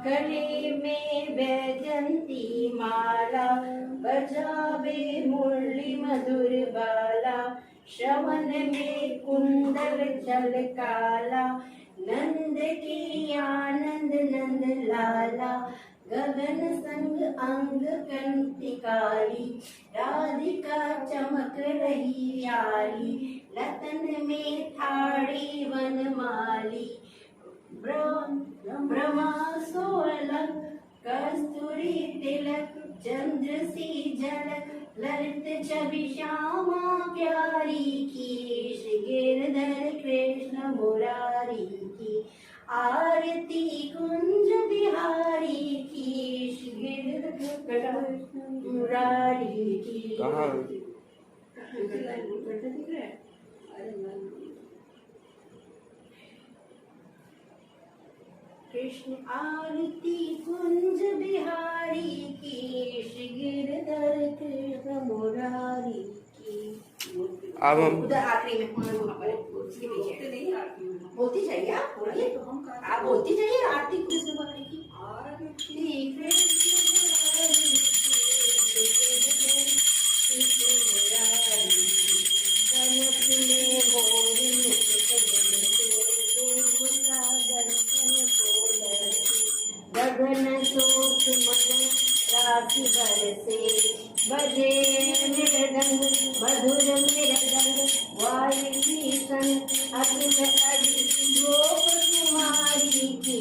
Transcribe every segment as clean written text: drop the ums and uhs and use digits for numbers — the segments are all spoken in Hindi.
गले में वैजंती माला, बजावे मुरली मधुर बाला, श्रवण में कुंडल चल काला, नंद की आनंद नंद लाला, गगन संग अंग कंटिकाली, राधिका चमक रही आली, लतन में थाड़ी वनमाली, ब्रह्मा सोलक कस्तूरी तिलक, चंद्र सी झलक, ललित छवि श्यामा प्यारी की, श्री गिरधर कृष्ण मुरारी की, आरती कुंज बिहारी की, श्री गिरधर मुरारी की। कृष्ण आरती कुंज बिहारी की, श्री गिरधर कृष्ण मुरारी की। अब हम उधर आखिरी में बोलती जाइए, आप बोलिए, आप बोलती जाइए आरती कृष्ण मुरारी की। आरती कृष्ण मुरारी गगन सोच मन राशि बरसे, बजे मृदंग मधुर मृदंग, वायु सन अखिल अदिति गोप कुमारी की,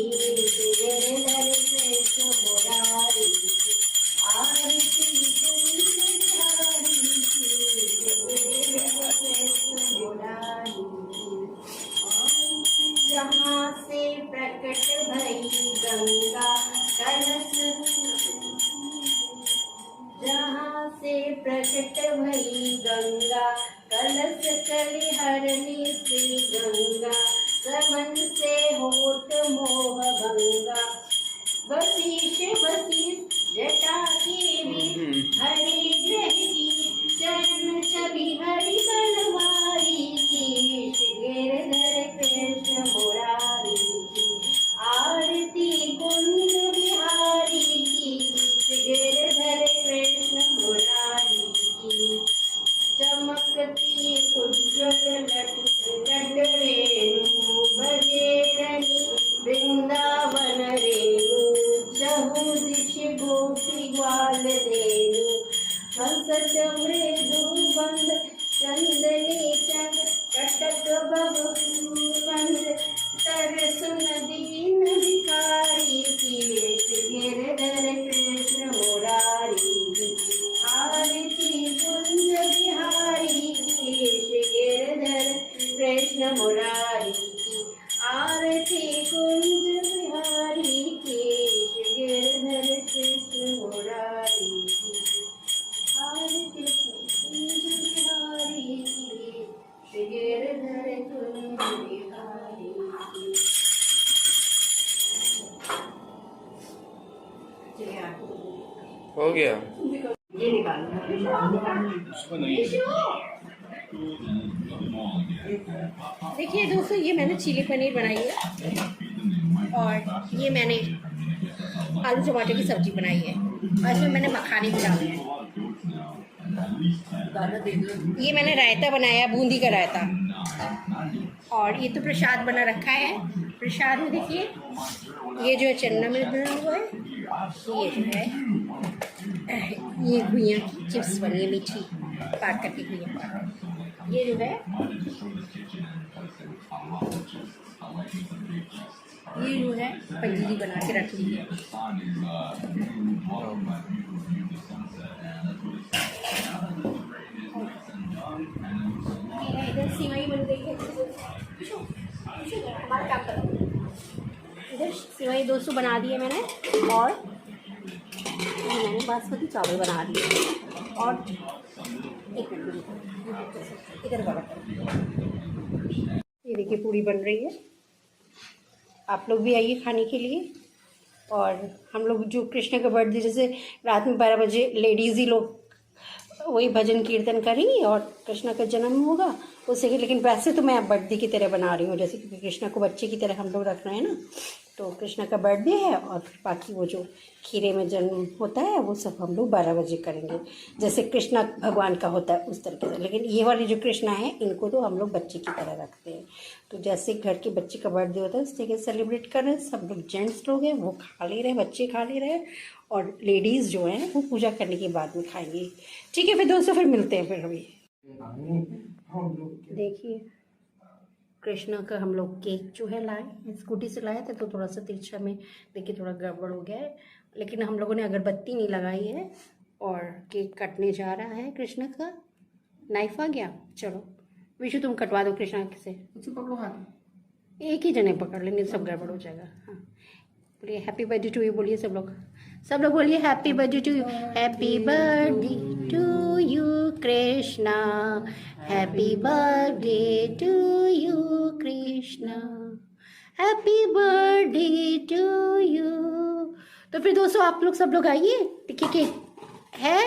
गिरधर कृष्ण मुरारी की, आरती कुंज बिहारी की, गिरधर कृष्ण मुरारी की। जहाँ से प्रकट भई गंगा कलश, जहाँ से प्रकट भई गंगा कलश कलिहरणी श्री गंगा, समन से होत मोह भंगा, वशिष्ठ जटा की भी हरि ग्रह की, चरण छवि हरि बनवारी की, श्री गिरधर कृष्ण मुरारी की, आरती कुंज बिहारी की, श्री गिरधर कृष्ण मुरारी की। चमकती उज्ज्वल लट रेणु, बजे रही वृंदावन रेणु, चहु दिश गोपी ग्वाल देनु, हंसत मृदु बंद चंदनी चंद, कटक बबु बंद तर सुन दीन भिखारी की, श्री गिरधर कृष्ण मुरारी की, आरती कुंज बिहारी की, श्री गिरधर कृष्ण मुरारी की, आरती कुंज बिहारी की, श्री गिरधर कृष्ण मुरारी की, आरती कुंज बिहारी की, श्री गिरधर कुंज बिहारी की। हो गया। ये देखिए दोस्तों, ये मैंने चिली पनीर बनाई है और ये मैंने आलू टमाटर की सब्जी बनाई है और इसमें मैंने मखाने भी डाले हैं। ये मैंने रायता बनाया, बूंदी का रायता। और ये तो प्रसाद बना रखा है। प्रसाद में देखिए ये जो है चन्ना में बना हुआ है, ये जो है ये घुइयाँ की चिप्स बनी है, मीठी काट करके घुइयाँ। ये जो है पंजीरी बना के रख ली है। इधर सिवई बन गई है, हमारा काम करो। इधर सिवई 200 बना दिए मैंने और मैंने बासमती चावल बना दिए। और एक मिनट इधर बड़ा, ये देखिए पूरी बन रही है। आप लोग भी आइए खाने के लिए। और हम लोग जो कृष्ण का बर्थडे, जैसे रात में 12 बजे लेडीज़ ही लोग वही भजन कीर्तन करेंगी और कृष्णा का जन्म होगा उससे कि। लेकिन वैसे तो मैं बर्थडे की तरह बना रही हूँ, जैसे कि कृष्णा को बच्चे की तरह हम लोग रख रहे हैं ना, तो कृष्णा का बर्थडे है और फिर बाकी वो जो खीरे में जन्म होता है वो सब हम लोग 12 बजे करेंगे, जैसे कृष्णा भगवान का होता है उस तरीके से। लेकिन ये वाले जो कृष्णा है इनको तो हम लोग बच्चे की तरह रखते हैं। तो जैसे घर के बच्चे का बर्थडे होता है उस तरीके से सेलिब्रेट कर रहे हैं। सब लोग जेंट्स लोग हैं वो खा ले रहे हैं, बच्चे खा ले रहे हैं, और लेडीज़ जो हैं वो पूजा करने के बाद में खाएंगी। ठीक है फिर दोस्तों, फिर मिलते हैं फिर अभी। देखिए कृष्णा का हम लोग केक जो है लाए, स्कूटी से लाए थे तो थोड़ा सा तिरछा में देखिए थोड़ा गड़बड़ हो गया है, लेकिन हम लोगों ने अगरबत्ती नहीं लगाई है और केक कटने जा रहा है कृष्णा का। नाइफ आ गया, चलो विशु तुम कटवा दो कृष्णा से, पकड़ो हाथ, एक ही जने पकड़ लेंगे, सब गड़बड़ हो जाएगा। हाँ बोलिए हैप्पी बर्थडे टू यू, बोलिए सब लोग बोलिए happy birthday to you, happy birthday to you Krishna, happy birthday to you Krishna, happy birthday to you. तो फिर दोस्तों आप लोग सब लोग आइए, देखिए केक है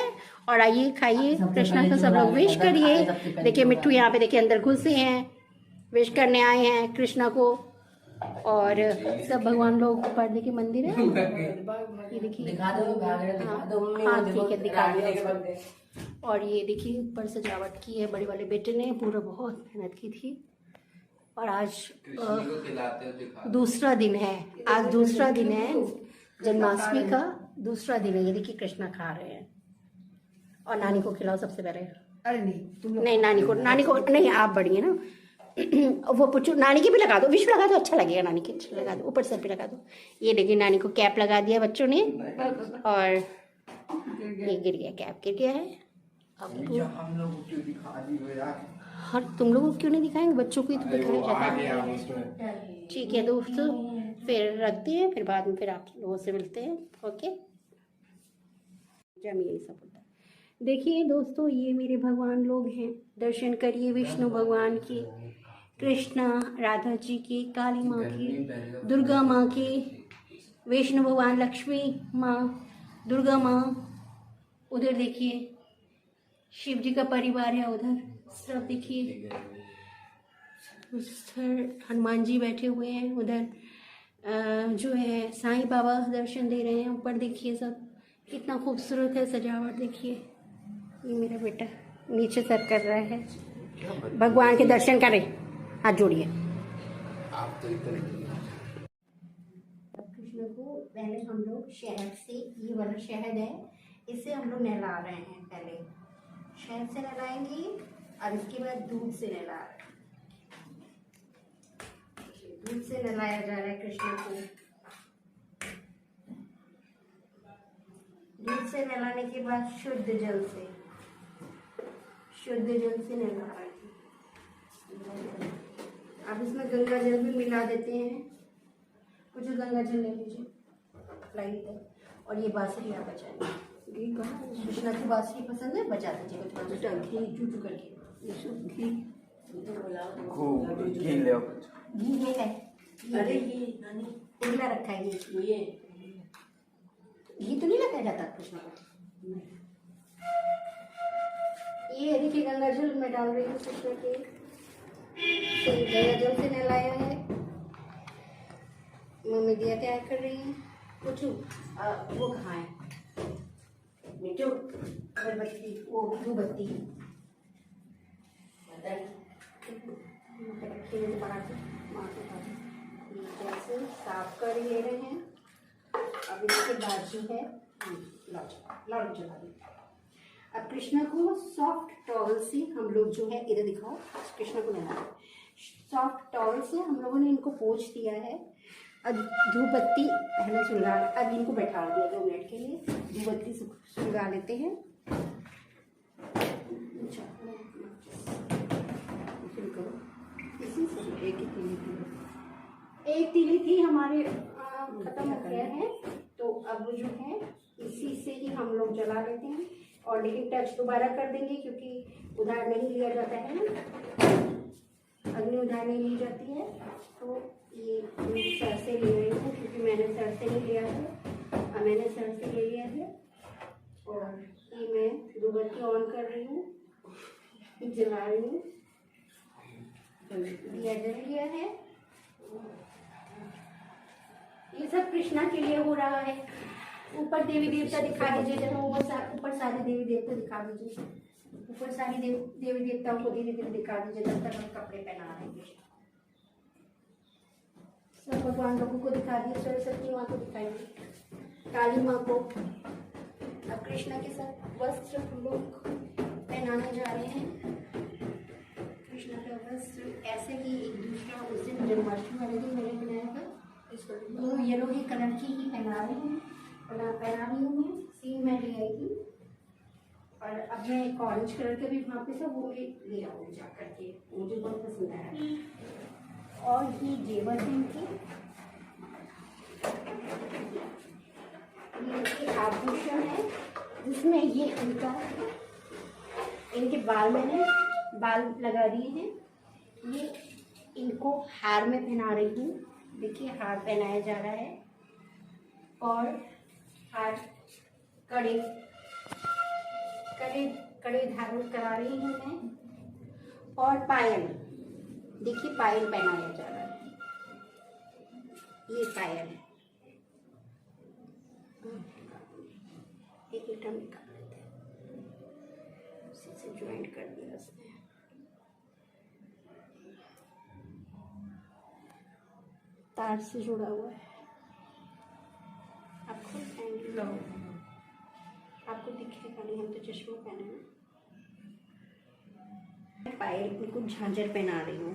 और आइए खाइए कृष्णा का, सब लोग विश करिए। देखिए मिट्टू यहाँ पे देखिए अंदर घुसे हैं, विश करने आए हैं कृष्णा को। और सब भगवान लोग पर्दे के मंदिर है, ये देखिए। हाँ ठीक है दिखा दिया। और ये देखिए ऊपर सजावट की है बड़े वाले बेटे ने, पूरा बहुत मेहनत की थी। और आज दूसरा दिन है, आज दूसरा दिन है जन्माष्टमी का, दूसरा दिन है। ये देखिए कृष्णा खा रहे हैं और नानी को खिलाओ सबसे पहले। अरे नहीं नानी को नहीं, आप बड़ी है ना। वो पूछो नानी की भी लगा दो, विश्व लगा दो, अच्छा लगेगा नानी की, अच्छा लगा दो, ऊपर सर पे लगा दो। ये देखिए नानी को कैप लगा दिया बच्चों ने, और ये गिर गया, कैप गिर गया है। अब हम लोग क्यों दिखा दी यार? हर तुम लोगों को क्यों नहीं दिखाएंगे, बच्चों को ही तो दिखाया जाता है। ठीक है दोस्तों, फिर रखते हैं, फिर बाद में फिर आप लोगों से मिलते हैं। ओके जम यही सब होता है। देखिए दोस्तों ये मेरे भगवान लोग हैं, दर्शन करिए विष्णु भगवान की, कृष्णा राधा जी की, काली माँ की, दुर्गा माँ की, विष्णु भगवान, लक्ष्मी माँ, दुर्गा माँ। उधर देखिए शिव जी का परिवार है, उधर सब देखिए, उधर हनुमान जी बैठे हुए हैं, उधर जो है साईं बाबा दर्शन दे रहे हैं। ऊपर देखिए सब कितना खूबसूरत है सजावट। देखिए ये मेरा बेटा नीचे सर कर रहा है, भगवान के दर्शन करें, हाथ जोड़िए। कृष्ण को पहले हम लोग शहद से, ये वाला शहद है इससे हम लोग नहला रहे हैं। पहले शहद से नहलाएंगे और इसके बाद दूध से नहला रहे हैं। दूध से नहलाया जा रहा है कृष्ण को। दूध से नहलाने के बाद शुद्ध जल से नहला रहे हैं। अब इसमें गंगा जल भी मिला देते हैं, कुछ गंगा जल ले लीजिए लाइट है। और ये बांसुरी आप बजाएंगे, कृष्णा की बांसुरी पसंद है, बजा दीजिएगा थोड़ा घी चूचू करके। घी ये है, अरे ये रखा है, ये घी तो नहीं लगाया जाता कृष्णा को। ये देखिए गंगा जल में डाल रही हूँ कृष्ण के, गंगा जल से नहलाया है। मम्मी दिया तैयार कर रही है, कुछ वो कहाँ है मिठू, अगरबत्ती, वो धूपबत्ती जैसे साफ कर ले रहे हैं। अब इसके बाद जो है लाडू जला देते हैं। अब कृष्णा को सॉफ्ट टॉवल से हम लोग जो है, इधर दिखाओ, कृष्णा को नहला सॉफ्ट टॉवल से हम लोगों ने इनको पोंछ दिया है। अब धूपबत्ती पहले सुलगा, अब इनको बैठा दिया 2 मिनट के लिए, धूपबत्ती सुलगा लेते हैं। इसी से एक तीली थी हमारे खत्म हो गया है, तो अब जो है इसी से ही हम लोग जला लेते हैं। और लेकिन टच दोबारा कर देंगे क्योंकि उधार नहीं लिया जाता है ना, अग्नि उधार नहीं ली जाती है। तो ये सर से ले रही हूँ क्योंकि मैंने सर से नहीं लिया है, अब मैंने सर से ले लिया है। और ये मैं मोमबत्ती ऑन कर रही हूँ, जला रही हूँ। दिया जल गया है। ये सब कृष्णा के लिए हो रहा है। ऊपर देवी देवता दिखा दीजिए, जब ऊपर सारे देवी देवता दिखा दीजिए। ऊपर सारी देवी देवताओं को धीरे धीरे दिखा दीजिए, जब तक हम कपड़े पहना रहे हैं। सब भगवान लोगों को दिखा दिए, सरस्वती माँ को दिखाइए, काली माँ को। अब कृष्णा के साथ वस्त्र लोग पहनाने जा रहे हैं। कृष्णा का वस्त्र ऐसे ही एक दूसरा उस दिन जन्माष्टमी वाले दिन मैंने बनाया था। दोनों येलो ही कलर की ही पहना रही हूँ मैं। सेम मैं ले आई थी। और अब मैं एक ऑरेंज कलर के भी वहाँ पे सब वो ले आऊँ जा करके, मुझे बहुत पसंद आया। और ये जेवर है इनके, ये आभूषण है जिसमें ये इनके बाल मैंने बाल लगा दिए हैं। ये इनको हार में पहना रही हूँ। देखिए हार पहनाया जा रहा है। और हार कड़े धारण करा रही हूँ मैं। और पायल, देखिए पायल पहनाया जा रहा है। ये पायल एक मिनट निकाल लेते हैं, उसी से ज्वाइंट कर दिया उसने। तार से जुड़ा हुआ है। आपको दिखेगा नहीं, हम तो चश्मा पहने हैं। पायल बिल्कुल झांझर पहना रही हूँ।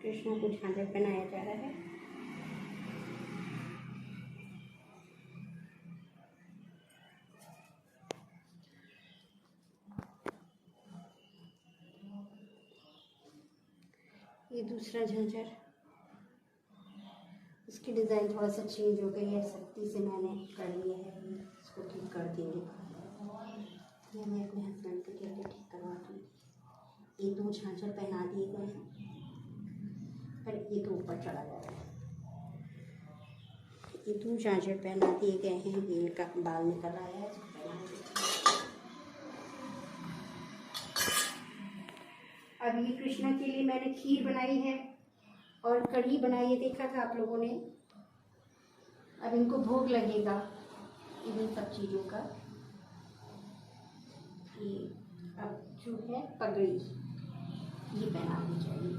कृष्णा को झांझर पहनाया जा रहा है। ये दूसरा झांझर, उसकी डिज़ाइन थोड़ा सा चेंज हो गई है, सख्ती से मैंने कर लिया है। इसको ठीक कर देंगे। ये मैं अपने हस्बैंड के लिए ठीक करवा दूँगी। ये दो झांझर पहना दिए गए हैं, पर ये तो ऊपर चला जाएगा। ये दो झांझर पहना दिए गए हैं। ये इनका बाल निकल आया है, इसको पहना देते हैं। अब ये कृष्णा के लिए मैंने खीर बनाई है और कढ़ी बनाई है, देखा था आप लोगों ने। अब इनको भोग लगेगा इन सब चीज़ों का। ये अब जो है पगड़ी, ये पहनानी चाहिए।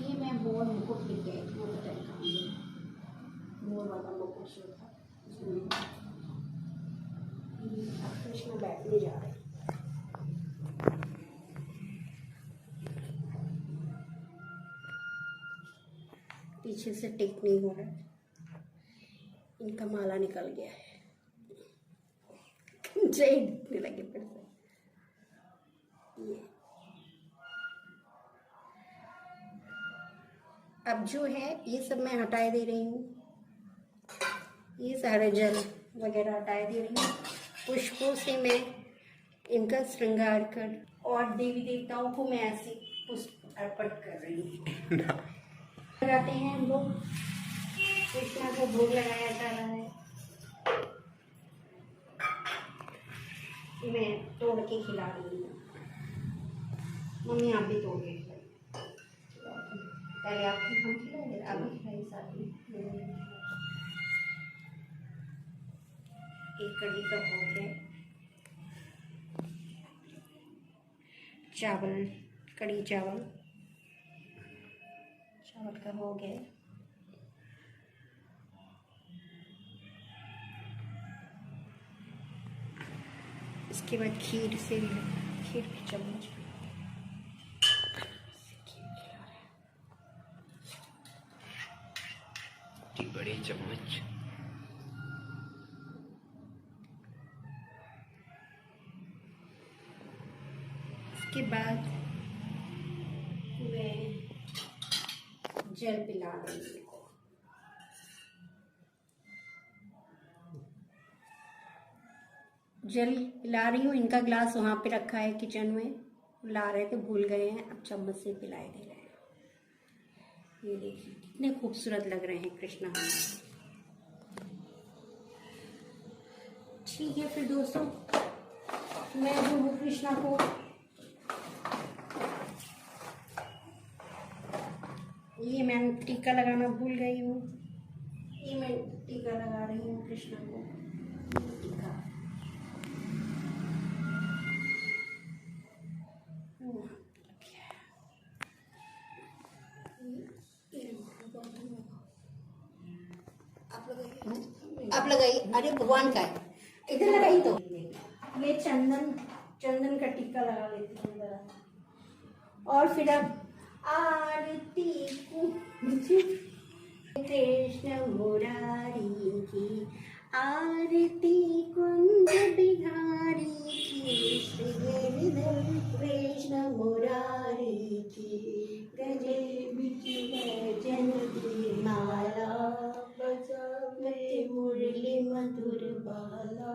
ये मैं मोर मुकुट लेके आई थी, वो बताया मोर वाला मुकुट जो था उसमें। अब कृष्णा बैठने जा रहे हैं। पीछे से टिक नहीं हो रहा है, इनका माला निकल गया है। जय दिखने लगे फिर से। ये अब जो है ये सब मैं हटाए दे रही हूँ। ये सारे जल वगैरह हटाए दे रही हूँ। पुष्पों से मैं इनका श्रृंगार कर, और देवी देवताओं को मैं ऐसे पुष्प अर्पण कर रही हूँ। लगाते हैं हम लोग। कृष्णा को भोग लगाया जा रहा है। मैं तोड़ के खिला रही हूँ। मम्मी आप भी तोड़ के खिलाइए। पहले आप हम खिलाए, आप भी खिलाइए साथ में। एक कढ़ी का भोग है। चावल, कढ़ी चावल का भोग है। इसके बाद खीर की चम्मच, बड़ी चम्मच। इसके बाद मैं जल पिला रही हूँ। जल पिला रही हूँ। इनका ग्लास वहाँ पे रखा है किचन में, ला रहे थे भूल गए हैं, अब चम्मच से पिलाए दे रहे हैं। ये देखिए कितने खूबसूरत लग रहे हैं कृष्णा हमारे। ठीक है फिर दोस्तों, मैं जो हूँ कृष्णा को ये मैं टीका लगाना भूल गई हूँ। ये मैं टीका लगा रही हूँ कृष्णा को। टीका आप लगाइए। अरे भगवान का है, इधर लगाई तो। ये चंदन का टीका लगा लेती हूँ जरा। और फिर अब आरती कृष्ण मुरारी की, आरती कुंज बिहारी की, श्री गिरिधर कृष्ण मुरारी की, गले जन की माला, बजावे मुरली मधुर बाला,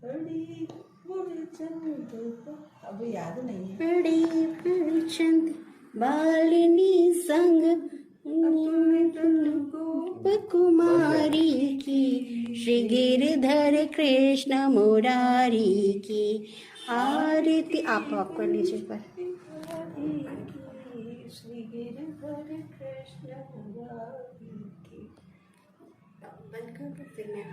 बड़ी चंद, अब याद नहीं है। बड़ी चंद बालिनी संग गोप कुमारी की, श्री गिरधर कृष्ण मुरारी की आरती। आप कर लीजिए पर। श्री गिरधर कृष्ण मुरारी की। बंद कर दो फिर मैं।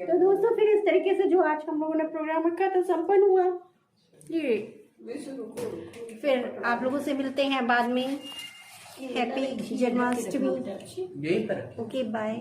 तो दोस्तों फिर इस तरीके से जो आज हम लोगों ने प्रोग्राम रखा था संपन्न हुआ। ये फिर आप लोगों से मिलते हैं बाद में। हैप्पी जन्माष्टमी। Okay bye.